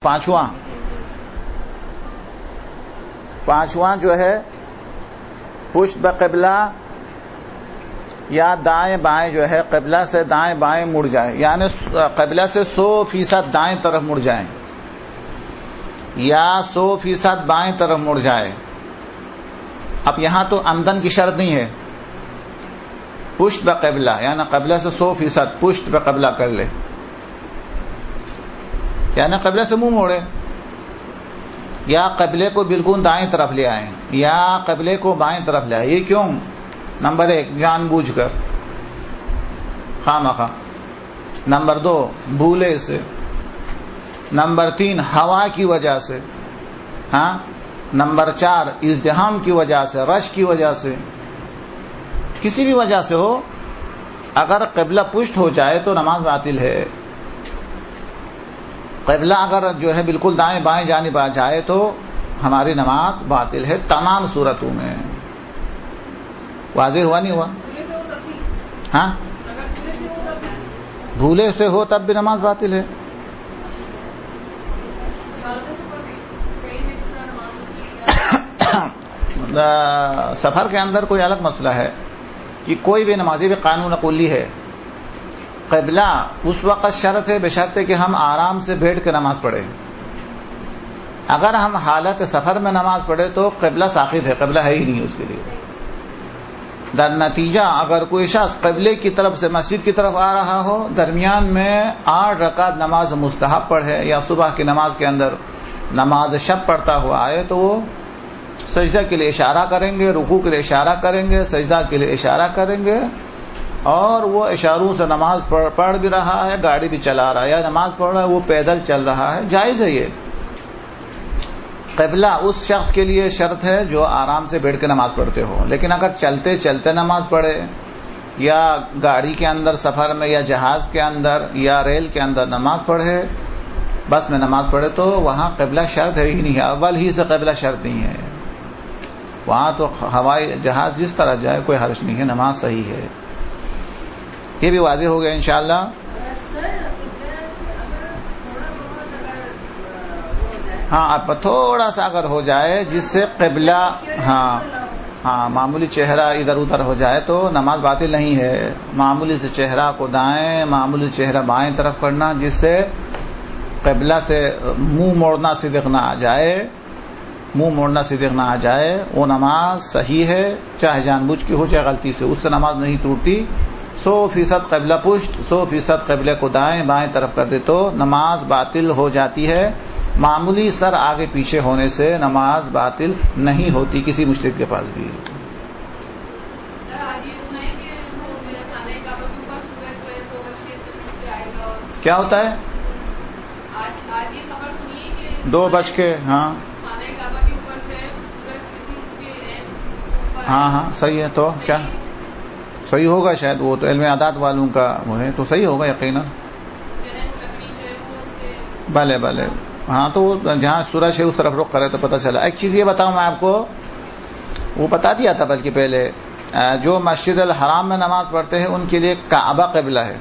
پانچواں جو ہے پشت بقبلہ یا دائیں بائیں جو ہے قبلہ سے دائیں بائیں مڑ جائے، یعنی قبلہ سے 100% دائیں طرف مڑ جائیں یا 100% بائیں طرف مڑ جائے۔ اب یہاں تو آمدن کی شرط نہیں ہے، پشت بقبلہ یعنی قبلہ سے 100% پشت بقبلہ کر لے، یعنی قبلہ سے منہ موڑے، یا قبلے کو بالکل دائیں طرف لے آئیں یا قبلے کو بائیں طرف لے آئیں۔ یہ کیوں؟ نمبر 1 جان بوجھ کر خواہ مخواہ، نمبر 2 بھولے سے، نمبر 3 ہوا کی وجہ سے، ہاں، نمبر 4 ازدحام کی وجہ سے، رش کی وجہ سے، کسی بھی وجہ سے ہو، اگر قبلہ پشت ہو جائے تو نماز باطل ہے۔ قبلہ اگر جو ہے بالکل دائیں بائیں جانب آ جائے تو ہماری نماز باطل ہے تمام صورتوں میں۔ واضح ہوا نہیں ہوا؟ ہاں، بھولے سے ہو تب بھی نماز باطل ہے۔ سفر کے اندر کوئی الگ مسئلہ ہے کہ کوئی بھی نمازی بھی قانون کلی ہے، قبلہ اس وقت شرط ہے بشرط کہ ہم آرام سے بیٹھ کے نماز پڑھیں۔ اگر ہم حالت سفر میں نماز پڑھے تو قبلہ ساقط ہے، قبلہ ہے ہی نہیں اس کے لیے۔ در نتیجہ اگر کوئی شخص قبلے کی طرف سے مسجد کی طرف آ رہا ہو، درمیان میں 8 رکعت نماز مستحب پڑھے یا صبح کی نماز کے اندر نماز شب پڑھتا ہوا آئے تو وہ سجدہ کے لیے اشارہ کریں گے، رکوع کے لیے اشارہ کریں گے، سجدہ کے لیے اشارہ کریں گے، اور وہ اشاروں سے نماز پڑھ بھی رہا ہے، گاڑی بھی چلا رہا ہے یا نماز پڑھ رہا ہے، وہ پیدل چل رہا ہے، جائز ہے یہ۔ قبلہ اس شخص کے لیے شرط ہے جو آرام سے بیٹھ کے نماز پڑھتے ہو، لیکن اگر چلتے چلتے نماز پڑھے یا گاڑی کے اندر سفر میں یا جہاز کے اندر یا ریل کے اندر نماز پڑھے، بس میں نماز پڑھے، تو وہاں قبلہ شرط ہے ہی نہیں ہے، اول ہی سے قبلہ شرط نہیں ہے، وہاں تو ہوائی جہاز جس طرح جائے کوئی حرج نہیں ہے، نماز صحیح ہے۔ یہ بھی واضح ہو گیا انشاءاللہ۔ ہاں، اب تھوڑا سا اگر ہو جائے جس سے قبلہ ہاں معمولی چہرہ ادھر ادھر ہو جائے تو نماز باطل نہیں ہے۔ معمولی سے چہرہ کو دائیں، معمولی چہرہ بائیں طرف کرنا، جس سے قبلہ سے منہ موڑنا صدق نہ آ جائے، منہ موڑنا صدق نہ آ جائے، وہ نماز صحیح ہے، چاہے جان بوجھ کی ہو چاہے غلطی سے، اس سے نماز نہیں ٹوٹتی۔ 100% قبلہ پشت، 100% قبلے کو دائیں بائیں طرف کر دے تو نماز باطل ہو جاتی ہے۔ معمولی سر آگے پیچھے ہونے سے نماز باطل نہیں ہوتی کسی مشرک کے پاس بھی۔ کیا ہوتا ہے؟ 2 ہاں ہاں صحیح ہے، تو کیا صحیح ہوگا؟ شاید وہ تو علم عادات والوں کا وہ ہے، تو صحیح ہوگا یقیناً۔ بھلے ہاں، تو جہاں سورج ہے اس طرف رخ کرے تو پتہ چلا۔ ایک چیز یہ بتاؤں میں آپ کو، وہ بتا دیا تھا بلکہ پہلے، جو مسجد الحرام میں نماز پڑھتے ہیں ان کے لیے کعبہ قبلہ ہے،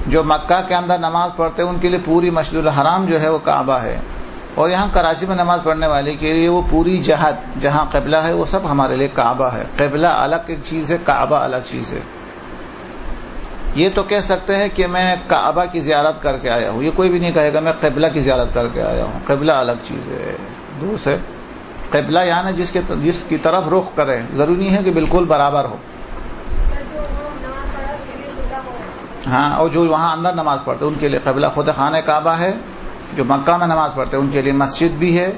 جو مکہ کے اندر نماز پڑھتے ہیں ان کے لیے پوری مسجد الحرام جو ہے وہ کعبہ ہے، اور یہاں کراچی میں نماز پڑھنے والے کے لیے وہ پوری جہت جہاں قبلہ ہے وہ سب ہمارے لیے کعبہ ہے۔ قبلہ الگ ایک چیز ہے، کعبہ الگ چیز ہے۔ یہ تو کہہ سکتے ہیں کہ میں کعبہ کی زیارت کر کے آیا ہوں، یہ کوئی بھی نہیں کہے گا میں قبلہ کی زیارت کر کے آیا ہوں۔ قبلہ الگ چیز ہے، دور سے قبلہ یعنی جس کی طرف رخ کرے، ضروری نہیں ہے کہ بالکل برابر ہو۔ ہاں، اور جو وہاں اندر نماز پڑھتے ہیں ان کے لیے قبلہ خود خانہ کعبہ ہے، جو مکہ میں نماز پڑھتے ہیں ان کے لیے مسجد بھی ہے،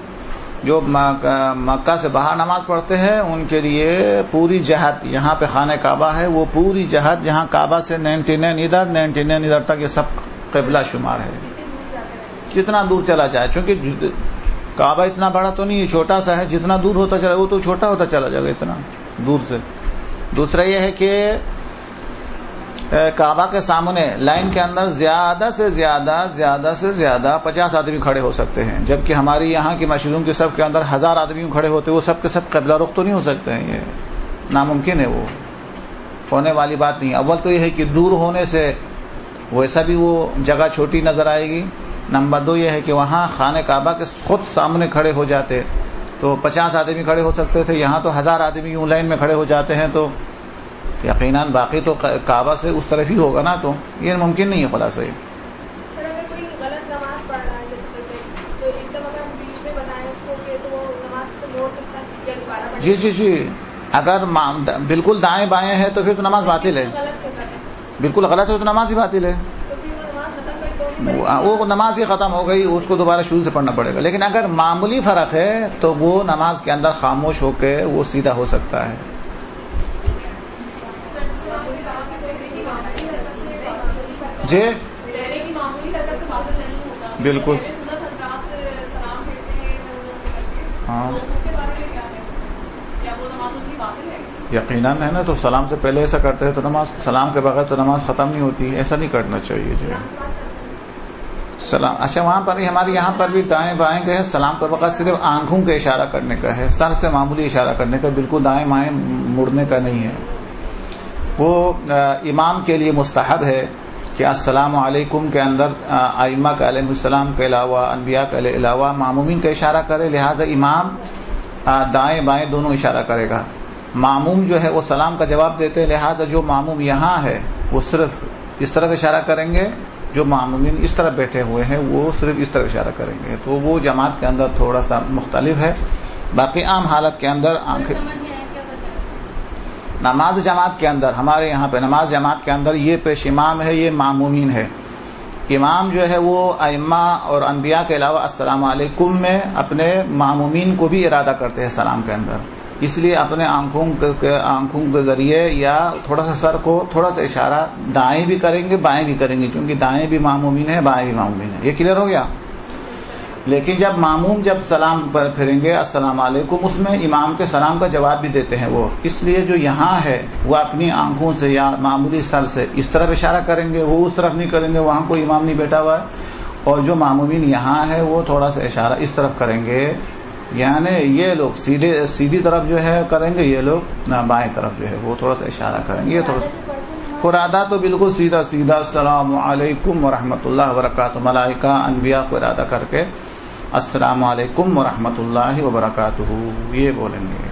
جو مکہ سے باہر نماز پڑھتے ہیں ان کے لیے پوری جہت یہاں پہ خانہ کعبہ ہے، وہ پوری جہت جہاں کعبہ سے 99 ادھر 99 ادھر تک یہ سب قبلہ شمار ہے، جتنا دور چلا جائے، چونکہ کعبہ اتنا بڑا تو نہیں، چھوٹا سا ہے، جتنا دور ہوتا چلا وہ تو چھوٹا ہوتا چلا جائے گا اتنا دور سے۔ دوسرا یہ ہے کہ کعبہ کے سامنے لائن کے اندر زیادہ سے زیادہ 50 آدمی کھڑے ہو سکتے ہیں، جبکہ ہماری یہاں کی مسجدوں کے سب کے اندر 1000 آدمی کھڑے ہوتے، وہ سب کے سب قبلہ رخ تو نہیں ہو سکتے ہیں، یہ ناممکن ہے، وہ ہونے والی بات نہیں۔ اول تو یہ ہے کہ دور ہونے سے ویسا بھی وہ جگہ چھوٹی نظر آئے گی، نمبر 2 یہ ہے کہ وہاں خانہ کعبہ کے خود سامنے کھڑے ہو جاتے تو 50 آدمی کھڑے ہو سکتے تھے، یہاں تو 1000 آدمی یوں لائن میں کھڑے ہو جاتے ہیں، تو یقیناً باقی تو کعبہ سے اس طرف ہی ہوگا نا، تو یہ ممکن نہیں ہے خلاصہ یہ۔ اگر کوئی غلط نماز پڑھ رہا ہے تو ایک دم اگر بیچ میں بتائیں اس کو کہ تو وہ نماز کو موڑ سکتا ہے یا دوبارہ پڑھے؟ جی اگر بالکل دائیں بائیں ہے تو پھر تو نماز باطل ہے، بالکل غلط ہے تو نماز ہی باطل ہے، وہ نماز ہی ختم ہو گئی، اس کو دوبارہ شروع سے پڑھنا پڑے گا۔ لیکن اگر معمولی فرق ہے تو وہ نماز کے اندر خاموش ہو کے وہ سیدھا ہو سکتا ہے۔ جی بالکل، ہاں یقیناً ہے نا، تو سلام سے پہلے ایسا کرتے ہیں تو نماز، سلام کے بغیر تو نماز ختم نہیں ہوتی، ایسا نہیں کرنا چاہیے جی۔ سلام، اچھا وہاں پر ہمارے یہاں پر بھی دائیں بائیں کا ہے، سلام کے وقت صرف آنکھوں کے اشارہ کرنے کا ہے، سر سے معمولی اشارہ کرنے کا، بالکل دائیں بائیں مڑنے کا نہیں ہے۔ وہ امام کے لیے مستحب ہے کہ السلام علیکم کے اندر ائمہ کے علیہ السلام کے علاوہ، انبیاء کے علاوہ معمومین کا اشارہ کرے، لہذا امام دائیں بائیں دونوں اشارہ کرے گا۔ معموم جو ہے وہ سلام کا جواب دیتے، لہذا جو معموم یہاں ہے وہ صرف اس طرف اشارہ کریں گے، جو معمومین اس طرف بیٹھے ہوئے ہیں وہ صرف اس طرف اشارہ کریں گے، تو وہ جماعت کے اندر تھوڑا سا مختلف ہے۔ باقی عام حالت کے اندر نماز جماعت کے اندر، ہمارے یہاں پہ نماز جماعت کے اندر یہ پیش امام ہے، یہ معمومین ہے۔ امام جو ہے وہ ائمہ اور انبیاء کے علاوہ السلام علیکم میں اپنے معمومین کو بھی ارادہ کرتے ہیں سلام کے اندر، اس لیے اپنے آنکھوں کے ذریعے یا تھوڑا سا سر کو تھوڑا سا اشارہ دائیں بھی کریں گے بائیں بھی کریں گے، چونکہ دائیں بھی معمومین ہے بائیں بھی معمومین ہے۔ یہ کلیئر ہو گیا؟ لیکن جب معموم جب سلام پر پھریں گے السلام علیکم، اس میں امام کے سلام کا جواب بھی دیتے ہیں وہ، اس لیے جو یہاں ہے وہ اپنی آنکھوں سے یا معمولی سر سے اس طرف اشارہ کریں گے، وہ اس طرف نہیں کریں گے، وہاں کوئی امام نہیں بیٹھا ہوا ہے، اور جو معمومین یہاں ہے وہ تھوڑا سا اشارہ اس طرف کریں گے، یعنی یہ لوگ سیدھی طرف جو ہے کریں گے، یہ لوگ بائیں طرف جو ہے وہ تھوڑا سا اشارہ کریں گے، یہ تھوڑا سا ارادہ تو بالکل سیدھا السلام علیکم ورحمۃ اللہ وبرکاتہ، ملائکہ انبیاء کو ارادہ کر کے السلام علیکم ورحمۃ اللہ وبرکاتہ یہ بولیں گے۔